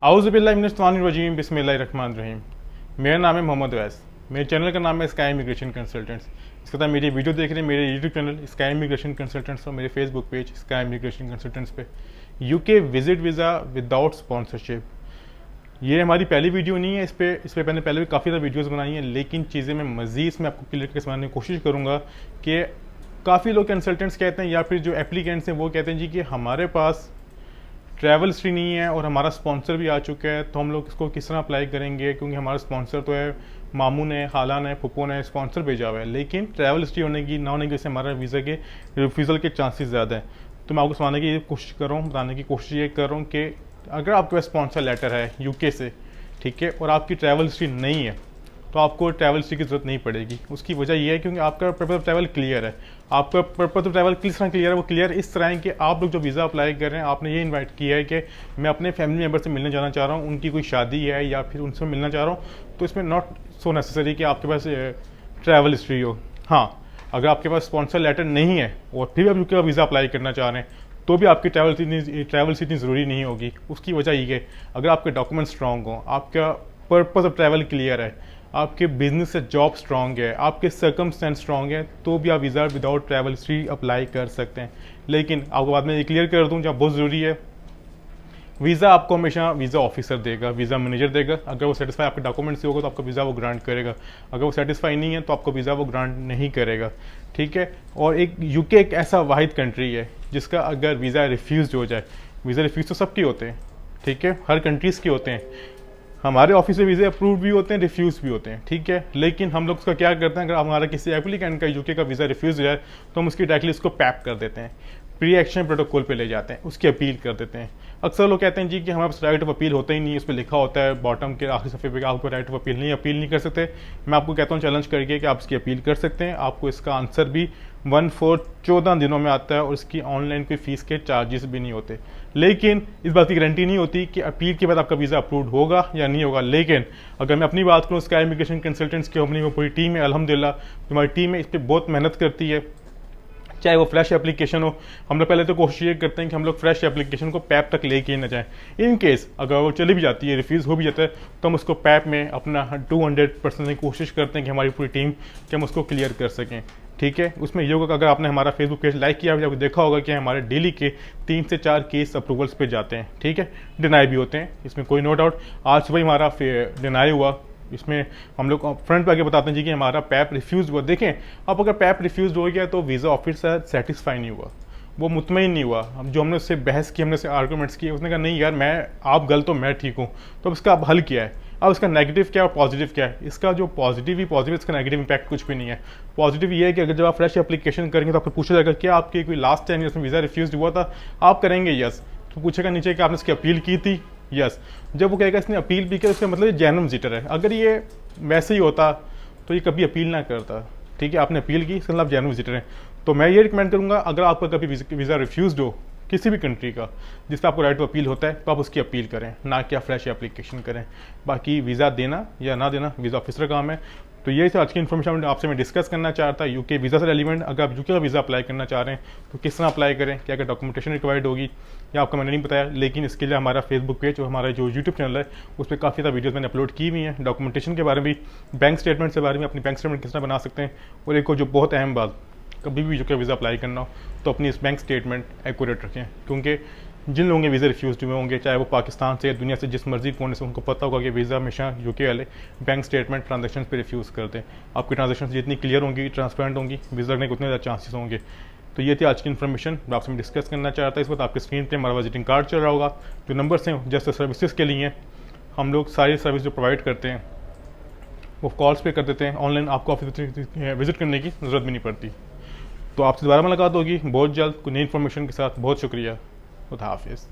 आउज़ुबिल्लाहिमिनश्शैतानिर्रजीम बिस्मिल्लाहिर्रहमानिर्रहीम। मेरा नाम है मोहम्मद वैस। मेरे चैनल का नाम है स्काई इमिग्रेशन कंसल्टेंट्स। इसके साथ मेरी वीडियो देख रहे हैं मेरे YouTube channel Sky Immigration Consultants और मेरे Facebook page Sky Immigration Consultants पे। UK visit visa without sponsorship, ये हमारी पहली वीडियो नहीं है। इस पे मैंने पहले भी काफ़ी ज़्यादा वीडियोज़ बनाई हैं, लेकिन चीज़ें मैं मज़ीद इसमें आपको क्लियर करके समझाने की कोशिश करूँगा कि काफ़ी लोग कंसल्टेंट्स कहते हैं या फिर जो एप्लीकेंट्स हैं वो कहते हैं जी कि हमारे पास ट्रैवल हिस्ट्री नहीं है और हमारा स्पॉन्सर भी आ चुका है, तो हम लोग इसको किस तरह अप्लाई करेंगे, क्योंकि हमारा स्पॉन्सर तो है, मामू ने, खाला ने, फुप्पो ने स्पॉन्सर भेजा हुआ है, लेकिन ट्रैवल हिस्ट्री होने की ना होने की वजह से हमारा वीज़ा के रिफ्यूज़ल के चांसेस ज़्यादा हैं। तो मैं आपको समझाने की कोशिश कर रहा हूँ, बताने की कोशिश ये कर रहा हूँ कि अगर आपके पास स्पॉन्सर लेटर है यूके से, ठीक है, और आपकी ट्रैवल हिस्ट्री नहीं है, तो आपको ट्रैवल हिस्ट्री की ज़रूरत नहीं पड़ेगी। उसकी वजह यह है क्योंकि आपका पर्पज़ ऑफ ट्रैवल क्लियर है। आपका पर्पज़ ऑफ ट्रैवल किस तरह क्लियर है? वो क्लियर इस तरह है कि आप लोग जो वीज़ा अप्लाई कर रहे हैं, आपने ये इनवाइट किया है कि मैं अपने फैमिली मेम्बर से मिलने जाना चाह रहा हूँ, उनकी कोई शादी है या फिर उनसे मिलना चाह रहा हूँ, तो इसमें नॉट सो नेसेसरी कि आपके पास ट्रैवल हिस्ट्री हो। हाँ, अगर आपके पास स्पॉन्सर लेटर नहीं है और फिर भी आप यूके का वीज़ा अप्लाई करना चाह रहे हैं, तो भी आपकी ट्रैवल इतनी ज़रूरी नहीं होगी। उसकी वजह ये है, अगर आपके डॉक्यूमेंट स्ट्रॉन्ग हों, आपका पर्पज़ ऑफ ट्रैवल क्लियर है, आपके बिजनेस से जॉब स्ट्रॉन्ग है, आपके सर्कमस्टेंस स्ट्रॉन्ग है, तो भी आप visa without travel history apply कर सकते हैं। लेकिन आपको बाद में ये क्लियर कर दूं, जहाँ बहुत ज़रूरी है, वीज़ा आपको हमेशा वीज़ा ऑफिसर देगा, वीज़ा मैनेजर देगा। अगर वो सेटिस्फाई आपके डॉक्यूमेंट से होगा तो आपको वीज़ा वो ग्रांट करेगा, अगर वो सेटिस्फाई नहीं है तो आपको वीज़ा वो ग्रांट नहीं करेगा, ठीक है। और एक यूके एक ऐसा वाहिद कंट्री है जिसका अगर वीज़ा रिफ्यूज़ हो जाए, वीज़ा रिफ्यूज़ तो सबके होते हैं, ठीक है, हर कंट्रीज़ के होते हैं, हमारे ऑफिस से वीज़े अप्रूव भी होते हैं, रिफ्यूज़ भी होते हैं, ठीक है। लेकिन हम लोग उसका क्या करते हैं, अगर हमारा किसी एप्लीकेंट का यूके का वीज़ा रिफ्यूज़ हो जाए तो हम उसकी डायरेक्टली उसको पैप कर देते हैं, प्री एक्शन प्रोटोकॉल पे ले जाते हैं, उसकी अपील कर देते हैं। अक्सर लोग कहते हैं जी कि हमारे पास राइट ऑफ अपील होता ही नहीं, उस पर लिखा होता है बॉटम के आखिरी सफ़े पे आपको राइट ऑफ अपील नहीं कर सकते। मैं आपको कहता हूँ चैलेंज करके कि आप इसकी अपील कर सकते हैं। आपको इसका आंसर भी 14 दिनों में आता है और इसकी ऑनलाइन कोई फीस के चार्जेस भी नहीं होते। लेकिन इस बात की गारंटी नहीं होती कि अपील के बाद आपका वीज़ा अप्रूव होगा या नहीं होगा। लेकिन अगर मैं अपनी बात करूँ, स्काई इमिग्रेशन कंसल्टेंट्स की कंपनी में पूरी टीम है, अल्हम्दुलिल्लाह हमारी टीम है, इस पर बहुत मेहनत करती है, चाहे वो फ्रेश एप्लीकेशन हो। हम लोग पहले तो कोशिश ये करते हैं कि हम लोग फ्रेश एप्लीकेशन को पैप तक लेके ना जाएं। इन केस अगर वो चली भी जाती है, रिफ्यूज़ हो भी जाता है, तो हम उसको पैप में अपना 200% की कोशिश करते हैं कि हमारी पूरी टीम कि हम उसको क्लियर कर सकें, ठीक है। उसमें ये होगा कि अगर आपने हमारा फेसबुक पेज लाइक किया, आपको देखा होगा कि हमारे डेली के 3 से 4 केस अप्रूवल्स पे जाते हैं, ठीक है, डिनाई भी होते हैं, इसमें कोई नो डाउट। आज सुबह हमारा डिनाई हुआ, इसमें हम लोग फ्रंट पे आगे बताते हैं जी कि हमारा पैप रिफ्यूज़ हुआ। देखें, अब अगर पैप रिफ्यूज़ हो गया तो वीज़ा ऑफिसर सेटिस्फाई नहीं हुआ, वो मुतमईन नहीं हुआ। अब जो हमने उससे बहस की, हमने उससे आर्गूमेंट्स किए, उसने कहा नहीं यार, मैं आप गलत हो, मैं ठीक हूँ। तो अब इसका अब हल क्या है? अब इसका नेगेटिव क्या और पॉजिटिव क्या है? इसका जो पॉजिटिव ही पॉजिटिव, इसका नेगेटिव इंपैक्ट कुछ भी नहीं है। पॉजिटिव ये है कि अगर जब आप फ्रेश एप्लीकेशन करेंगे तो आपको पूछा जाएगा क्या आपकी कोई लास्ट टाइम जिसमें वीज़ा रिफ्यूज़ हुआ था, आप करेंगे यस, तो पूछेगा नीचे कि आपने इसकी अपील की थी, यस। जब वो कहेगा इसने अपील भी किया, उसका मतलब ये जेन्युइन विजिटर है। अगर ये वैसे ही होता तो ये कभी अपील ना करता, ठीक है, आपने अपील की, इसका मतलब जेन्युइन विजिटर है। तो मैं ये रिकमेंड करूंगा, अगर आपका कभी वीज़ा रिफ्यूज़ हो किसी भी कंट्री का जिसका आपको राइट टू अपील होता है, तो आप उसकी अपील करें, ना कि आप फ्रेश एप्लीकेशन करें। बाकी वीज़ा देना या ना देना वीज़ा ऑफिसर का काम है। तो ये आज की इन्फॉर्मेशन आपसे मैं डिस्कस करना चाहता यूके वीज़ा से रेलिवेंट। अगर आप यूके का वीज़ा अप्लाई करना चाह रहे हैं तो किस तरह अप्लाई करें, क्या क्या डॉक्यूमेंटेशन रिक्वायर्ड होगी, या आपको मैंने नहीं बताया। लेकिन इसके लिए हमारा फेसबुक पेज और हमारा जो यूट्यूब चैनल है उस पर काफ़ी ज़्यादा वीडियोज़ मैंने अपलोड की हुई हैं, डॉक्यूमेंटेशन के बारे में भी, बैंक स्टेटमेंट के बारे में, अपनी बैंक स्टेटमेंट किस तरह बना सकते हैं। और एक जो बहुत अहम बात, कभी भी यूके वीज़ा अप्लाई करना हो तो अपनी इस बैंक स्टेटमेंट एक्यूरेट रखें, क्योंकि जिन लोगों के वीज़ा रिफ्यूज़ हुए होंगे, चाहे वो पाकिस्तान से या दुनिया से जिस मर्जी कोने से, उनको पता होगा कि वीज़ा हमेशा यूके वाले बैंक स्टेटमेंट ट्रांजैक्शन पे रिफ्यूज़ करते हैं। आपकी ट्रांजैक्शन जितनी क्लियर होंगी, ट्रांसपेरेंट होंगी, वीज़ा लगने के उतने ज़्यादा चांसेस होंगे। तो ये थी आज की इन्फॉर्मेशन, मैं आपसे डिस्कस करना चाहता हूँ। इस वक्त आपके स्क्रीन पर हमारा विजिटिंग कार्ड चल रहा होगा, जो नंबर्स हैं जस्ट सर्विसेज के लिए। हम लोग सारी सर्विस जो प्रोवाइड करते हैं वो कॉल्स पे कर देते हैं, ऑनलाइन आपको ऑफिस विजिट करने की ज़रूरत भी नहीं पड़ती। तो आपसे दोबारा मुलाकात होगी बहुत जल्द कोई नई इन्फॉर्मेशन के साथ। बहुत शुक्रिया, खुदा हाफिज़।